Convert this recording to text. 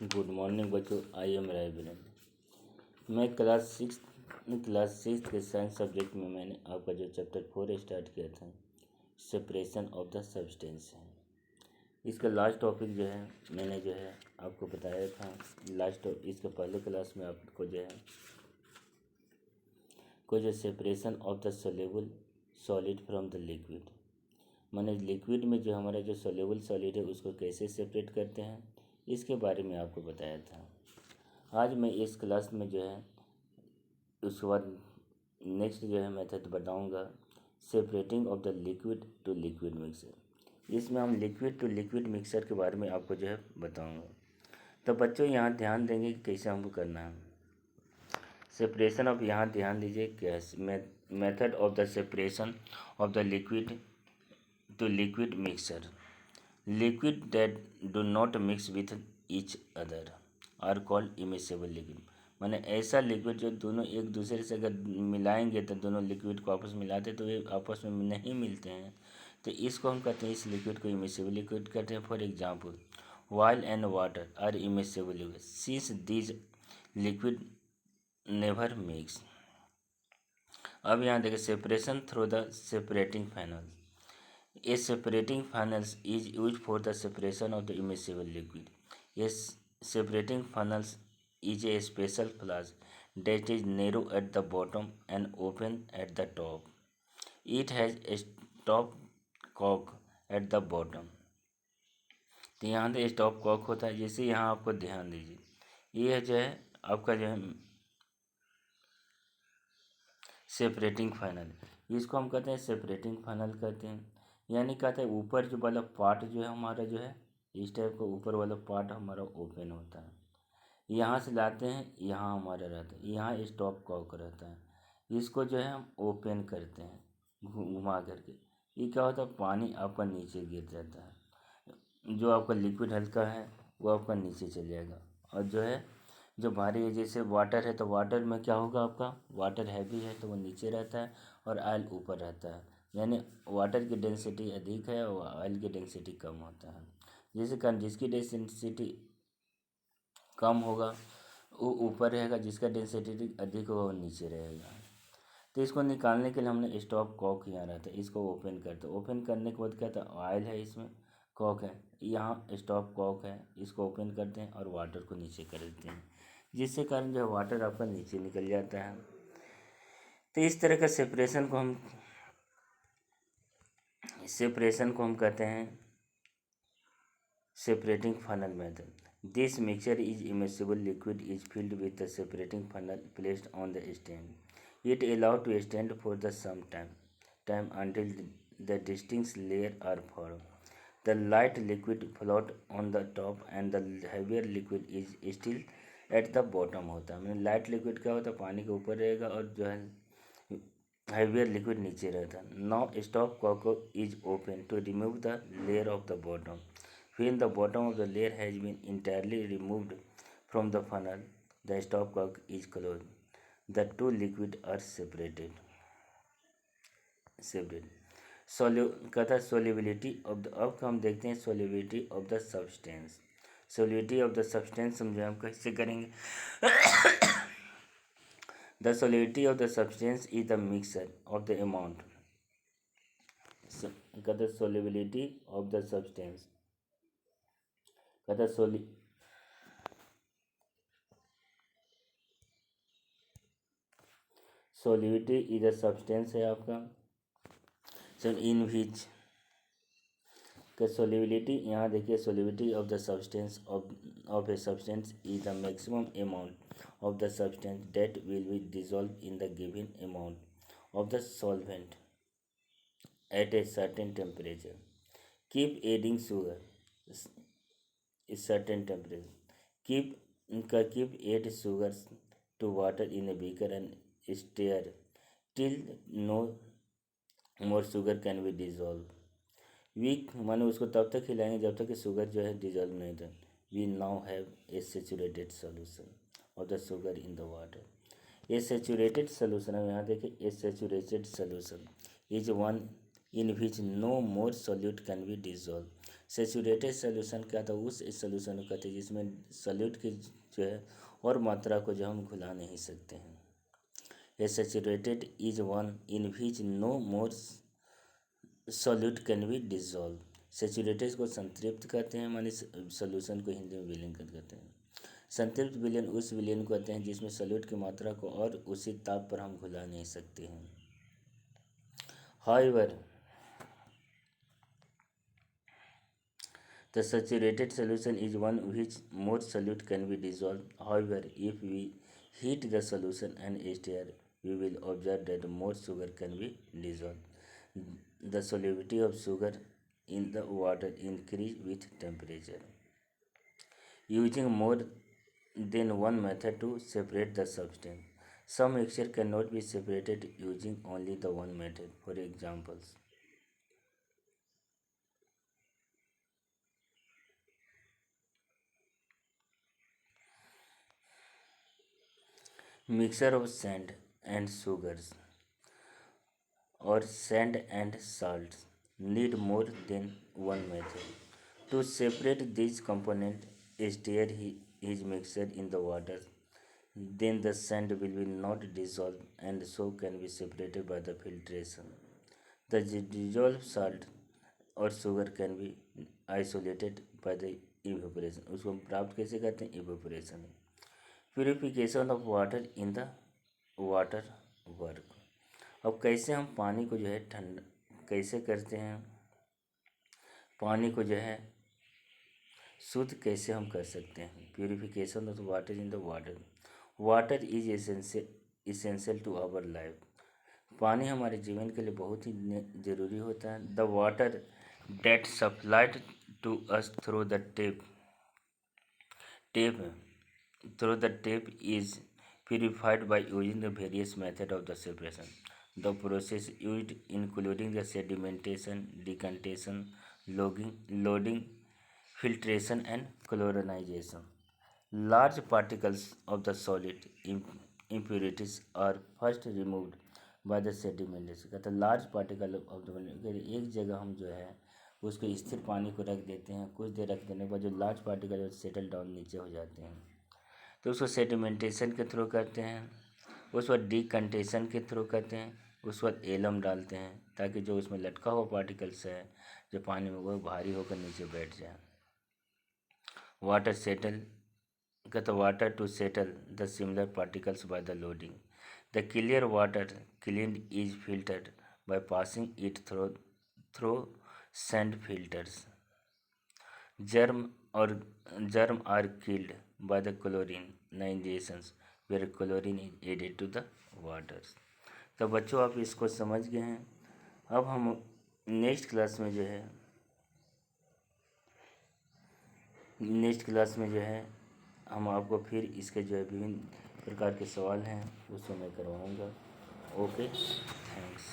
Good morning बच्चों, आई am रायबरेन। मैं क्लास सिक्स के साइंस सब्जेक्ट में मैंने आपका जो चैप्टर 4 स्टार्ट किया था, सेपरेशन ऑफ द सब्सटेंस है। इसका लास्ट टॉपिक जो है मैंने जो है आपको बताया था। इसके पहले क्लास में आपको जो है जो separation of the soluble solid from the liquid, माने लिक्विड में जो हमारा जो सोल्यूबल सॉलिड है उसको कैसे सेपरेट करते हैं, इसके बारे में आपको बताया था। आज मैं इस क्लास में जो है उसके बाद नेक्स्ट जो है मेथड बताऊंगा, separating of the liquid to liquid mixer. इसमें हम लिक्विड टू लिक्विड मिक्सर के बारे में आपको जो है बताऊंगा। तो बच्चों यहाँ ध्यान देंगे कि कैसे हमको करना है सेपरेशन ऑफ। यहाँ ध्यान दीजिए क्या है method of the separation of the liquid to liquid mixture. Liquid that do not mix with each other are called immiscible liquid. माने ऐसा लिक्विड जो दोनों एक दूसरे से अगर मिलाएंगे तो दोनों लिक्विड को आपस में मिलाते तो ये आपस में नहीं मिलते हैं, तो इसको हम कहते हैं, इस लिक्विड को इमिसेबल लिक्विड कहते हैं। For example, oil and water are immiscible liquid since these liquid never mix. अब यहाँ देखिए, separation through the separating funnel. A separating funnels is used for the separation of the immiscible liquid. A separating funnels is a special flask that is narrow at the bottom and open at the top. It has a stop cock at the bottom. तो यहाँ पे stop Kock होता है। जैसे यहाँ आपको ध्यान दीजिए, ये जो है आपका जो है सेपरेटिंग फाइनल, इसको हम कहते हैं सेपरेटिंग फाइनल कहते हैं। यानी कहते हैं ऊपर जो वाला पार्ट जो है हमारा जो है इस टाइप का ऊपर वाला पार्ट हमारा ओपन होता है। यहाँ से लाते हैं, यहाँ हमारा रहता है, यहाँ स्टॉप कॉक रहता है। इसको जो है हम ओपन करते हैं घुमा करके। ये क्या होता है, पानी आपका नीचे गिर जाता है। जो आपका लिक्विड हल्का है वो आपका नीचे चल जाएगा, और जो है जो भारी है, जैसे वाटर है तो वाटर में क्या होगा, आपका वाटर हैवी है तो वो नीचे रहता है और ऑयल ऊपर रहता है। यानी वाटर की डेंसिटी अधिक है और ऑयल की डेंसिटी कम होता है। जिसके कारण जिसकी डेंसिटी कम होगा वो ऊपर रहेगा, जिसका डेंसिटी अधिक होगा वो नीचे रहेगा। तो इसको निकालने के लिए हमने स्टॉप कॉक यहाँ रहता है, इसको ओपन करते हैं। ओपन करने के बाद क्या था, ऑयल है इसमें, कॉक है, यहाँ स्टॉप कॉक है, इसको ओपन करते हैं और वाटर को नीचे कर देते हैं, जिससे कारण जो वाटर आपका नीचे निकल जाता है। तो इस तरह का सेपरेशन को हम कहते हैं separating funnel method. This mixture is immersible liquid is filled with the separating funnel placed on the stand. It allowed to stand for the some time until the distinct layer are formed. The light liquid float on the top and the heavier liquid is still at the bottom होता है। मतलब light liquid क्या होता है, पानी के ऊपर रहेगा और जो है heavier liquid नीचे रहता है। Now stop cock is open to remove the layer of the bottom. When the bottom of the layer has been entirely removed from the funnel, the stopcock is closed. The two liquids are separated. कहता है solubility of the, अब हम देखते हैं solubility of the substance. Solubility of the substance समझे हम कैसे करेंगे। The solubility of the substance is the mixture of the amount. कहता है solubility of the substance, कहता है सॉलिडिटी इज अ सब्सटेंस है आपका सर इन विच का सोलिबिलिटी। यहाँ देखिए, solubility of the substance of a substance is the maximum amount of the substance that will be dissolve in the given amount of the solvent at a certain temperature. Keep adding sugar is certain temperature. Keep add sugars to water in a beaker and stir till no more sugar can be dissolved. वीक माने उसको तब तक हिलाएंगे जब तक कि sugar जो है डिजॉल्व नहीं होता। We now have a saturated solution of the sugar in the water. A saturated solution, हम यहाँ देखिए, a saturated solution is one in which no more solute can be dissolve saturated solution क्या था, उस solution को कहते हैं जिसमें सॉल्यूट की जो है और मात्रा को जो हम घुला नहीं सकते हैं। A saturated is one in which no more solute can be dissolve. Saturated को संतृप्त कहते हैं, माने सोल्यूशन को हिंदी में विलीन कहते हैं। संतृप्त विलयन उस विलयन को कहते हैं जिसमें सॉल्यूट की मात्रा को और उसी ताप पर हम घुला नहीं सकते हैं। However, the saturated solution is one which more solute can be dissolved. However, if we heat the solution and stir, we will observe that more sugar can be dissolved. The solubility of sugar in the water increase with temperature. Using more than one method to separate the substance. Some mixture cannot be separated using only the one method. For examples, mixture of sand and sugars or sand and salts need more than one method. To separate these components, stir his mixture in the water. Then the sand will be not dissolved and so can be separated by the filtration. The dissolved salt और sugar can be isolated by the evaporation. उसको हम प्राप्त कैसे करते हैं, evaporation. Purification of water in the water work. अब कैसे हम पानी को जो है ठंडा कैसे करते हैं, पानी को जो है शुद्ध कैसे हम कर सकते हैं। Purification of water in the water. Water is essential to our life. पानी हमारे जीवन के लिए बहुत ही ज़रूरी होता है। The water that supplied to us through the tape through the tape is purified by using the various method of the separation. The process used including the sedimentation, decantation, loading, filtration and chlorinization. Large particles of the solid impurities are first removed by the sedimentation। कहता है large particle of the, एक जगह हम जो है उसको स्थिर पानी को रख देते हैं, कुछ देर रख देने के बाद जो लार्ज पार्टिकल सेटल डाउन नीचे हो जाते हैं तो उसको सेडिमेंटेशन के थ्रू करते हैं, उस बाद डिकंटेशन के थ्रू करते हैं, उस बाद एलम डालते हैं ताकि जो उसमें लटका हुआ पार्टिकल्स है जो पानी में वो भारी होकर नीचे बैठ जाए। वाटर सेटल कहते water to settle the similar particles by the loading. The clear water clean is filtered by passing it through sand filters. Germ are killed by the chlorinations where chlorine is added to the water। तो बच्चों आप इसको समझ गए हैं। अब हम next class में जो है हम आपको फिर इसके जो है विभिन्न प्रकार के सवाल हैं उसको मैं करवाऊँगा। Okay, thanks.